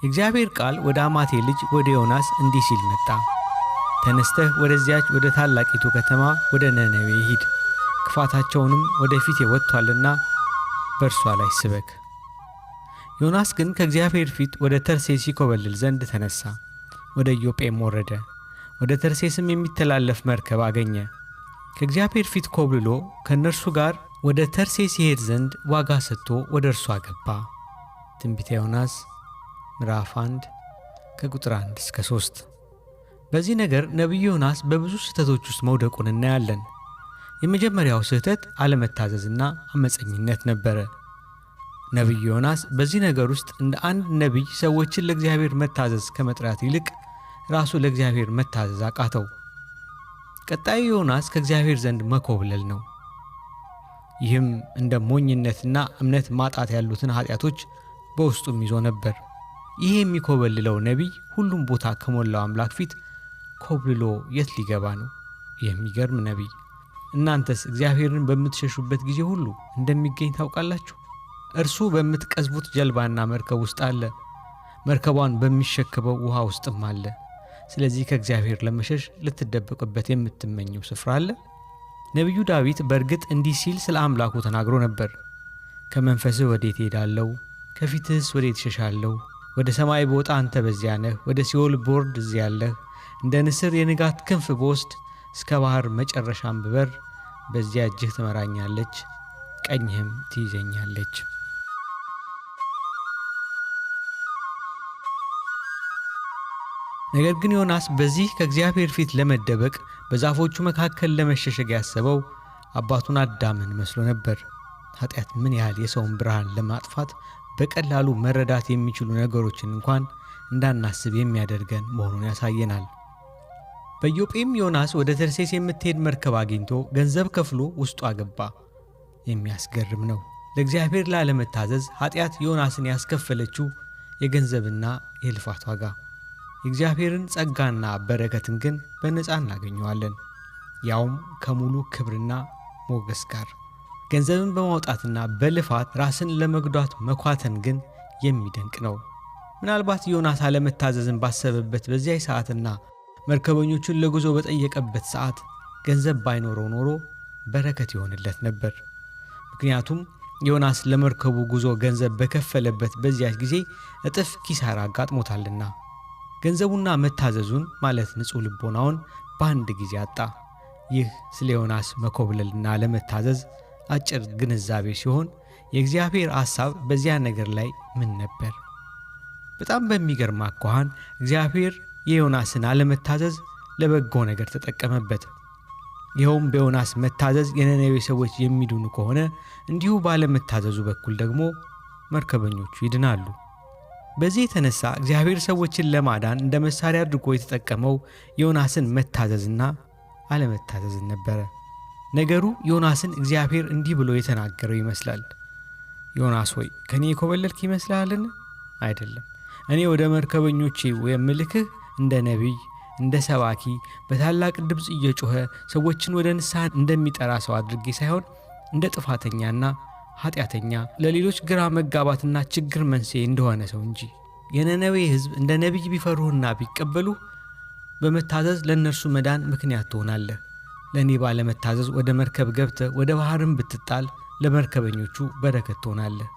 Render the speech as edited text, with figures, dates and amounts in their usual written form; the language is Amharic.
የእግዚአብሔር ቃል ወደ አማቴ ልጅ ወደ ዮናስ እንዲህ ሲል መጣ። ተነስተህ ወደዚያች ወደ ታላቂቱ ከተማ ወደ ነነዌ ሂድ፣ ክፋታቸውንም ወደፊቴ ወጥቷልና በእርሷ ላይ ስበክ። ዮናስ ግን ከእግዚአብሔር ፊት ወደ ተርሴስ ይኮበልል ዘንድ ተነሳ። ወደ ኢዮጴም ወረደ። ወደ ተርሴስም የሚተላለፍ መርከብ አገኘ። ከእግዚአብሔር ፊት ኮብልሎ ከእነርሱ ጋር ወደ ተርሴስ ይሄድ ዘንድ ዋጋ ሰጥቶ ወደ እርሷ ገባ። ትንቢተ ዮናስ ምዕራፍ 1 ከቁጥር 1 እስከ 3። በዚህ ነገር ነቢዩ ዮናስ በብዙ ስህተቶች ውስጥ መውደቁን እናያለን። የመጀመሪያው ስህተት አለመታዘዝና አመፀኝነት ነበረ። ነቢዩ ዮናስ በዚህ ነገር ውስጥ እንደ አንድ ነቢይ ሰዎችን ለእግዚአብሔር መታዘዝ ከመጥራት ይልቅ ራሱ ለእግዚአብሔር መታዘዝ አቃተው። ቀጣዩ ዮናስ ከእግዚአብሔር ዘንድ መኮብለል ነው። ይህም እንደ ሞኝነትና እምነት ማጣት ያሉትን ኃጢአቶች በውስጡም ይዞ ነበር። ይህ የሚኮበልለው ነቢይ ሁሉም ቦታ ከሞላው አምላክ ፊት ኮብልሎ የት ሊገባ ነው? የሚገርም ነቢይ። እናንተስ እግዚአብሔርን በምትሸሹበት ጊዜ ሁሉ እንደሚገኝ ታውቃላችሁ። እርሱ በምትቀዝቡት ጀልባና መርከብ ውስጥ አለ፣ መርከቧን በሚሸከበው ውሃ ውስጥም አለ። ስለዚህ ከእግዚአብሔር ለመሸሽ ልትደበቅበት የምትመኘው ስፍራ አለ? ነቢዩ ዳዊት በእርግጥ እንዲህ ሲል ስለ አምላኩ ተናግሮ ነበር። ከመንፈስህ ወዴት ሄዳለሁ? ከፊትህስ ወዴት ሸሻለሁ? ወደ ሰማይ ብወጣ አንተ በዚያ ነህ፣ ወደ ሲኦል ብወርድ እዚያ አለህ። እንደ ንስር የንጋት ክንፍ ብወስድ፣ እስከ ባህር መጨረሻም ብበር፣ በዚያ እጅህ ትመራኛለች፣ ቀኝህም ትይዘኛለች። ነገር ግን ዮናስ በዚህ ከእግዚአብሔር ፊት ለመደበቅ በዛፎቹ መካከል ለመሸሸግ ያሰበው አባቱን አዳምን መስሎ ነበር። ኃጢአት ምን ያህል የሰውን ብርሃን ለማጥፋት በቀላሉ መረዳት የሚችሉ ነገሮችን እንኳን እንዳናስብ የሚያደርገን መሆኑን ያሳየናል። በኢዮጴም ዮናስ ወደ ተርሴስ የምትሄድ መርከብ አግኝቶ ገንዘብ ከፍሎ ውስጡ አገባ። የሚያስገርም ነው። ለእግዚአብሔር ላለመታዘዝ ኃጢአት ዮናስን ያስከፈለችው የገንዘብና የልፋት ዋጋ። የእግዚአብሔርን ጸጋና በረከትን ግን በነፃ እናገኘዋለን፣ ያውም ከሙሉ ክብርና ሞገስ ጋር። ገንዘብን በማውጣትና በልፋት ራስን ለመጉዳት መኳተን ግን የሚደንቅ ነው። ምናልባት ዮናስ አለመታዘዝን ባሰበበት በዚያ ሰዓትና መርከበኞቹን ለጉዞ በጠየቀበት ሰዓት ገንዘብ ባይኖረው ኖሮ በረከት ይሆንለት ነበር። ምክንያቱም ዮናስ ለመርከቡ ጉዞ ገንዘብ በከፈለበት በዚያ ጊዜ እጥፍ ኪሳራ አጋጥሞታልና። ገንዘቡና መታዘዙን ማለት ንጹሕ ልቦናውን በአንድ ጊዜ አጣ። ይህ ስለ ዮናስ መኮብለልና ለመታዘዝ አጭር ግንዛቤ ሲሆን የእግዚአብሔር ሐሳብ በዚያ ነገር ላይ ምን ነበር? በጣም በሚገርም አኳኋን እግዚአብሔር የዮናስን አለመታዘዝ ለበጎ ነገር ተጠቀመበት። ይኸውም በዮናስ መታዘዝ የነነዌ ሰዎች የሚድኑ ከሆነ እንዲሁ ባለመታዘዙ በኩል ደግሞ መርከበኞቹ ይድናሉ። በዚህ የተነሳ እግዚአብሔር ሰዎችን ለማዳን እንደ መሳሪያ አድርጎ የተጠቀመው ዮናስን መታዘዝና አለመታዘዝን ነበረ። ነገሩ ዮናስን እግዚአብሔር እንዲህ ብሎ የተናገረው ይመስላል። ዮናስ ሆይ ከኔ የኮበለልክ ይመስልሃልን? አይደለም። እኔ ወደ መርከበኞቼ የምልክህ እንደ ነቢይ፣ እንደ ሰባኪ፣ በታላቅ ድምፅ እየጮኸ ሰዎችን ወደ ንስሐ እንደሚጠራ ሰው አድርጌ ሳይሆን እንደ ጥፋተኛና ኃጢአተኛ፣ ለሌሎች ግራ መጋባትና ችግር መንስኤ እንደሆነ ሰው እንጂ። የነነዌ ሕዝብ እንደ ነቢይ ቢፈሩህና ቢቀበሉህ በመታዘዝ ለእነርሱ መዳን ምክንያት ትሆናለህ። ለእኔ ባለመታዘዝ ወደ መርከብ ገብተህ ወደ ባህርም ብትጣል ለመርከበኞቹ በረከት ትሆናለህ።